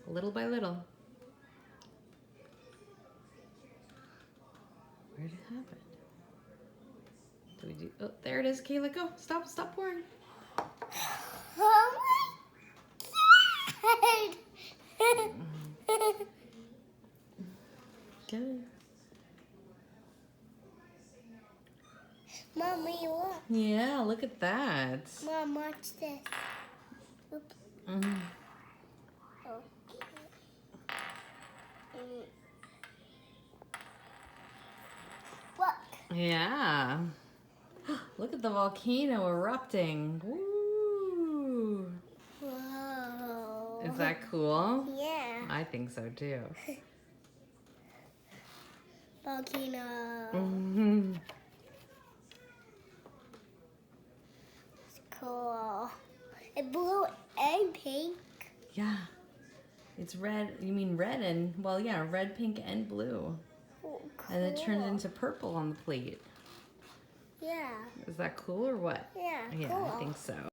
little by little. Where did it happen? Do we do? Oh, there it is, Kayla. Go. Stop. Stop pouring. Oh my God! Good. Mommy, look. Yeah, look at that. Mom, watch this. Oops. Mm. Look. Yeah. Look at the volcano erupting. Woo. Whoa. Is that cool? Yeah. I think so too. Volcano. Mhm. It's cool. It's blue and pink. Yeah. It's red. You mean red and, well, yeah, red, pink, and blue. Oh, cool. And it turns into purple on the plate. Yeah. Is that cool or what? Yeah, Yeah, cool. I think so.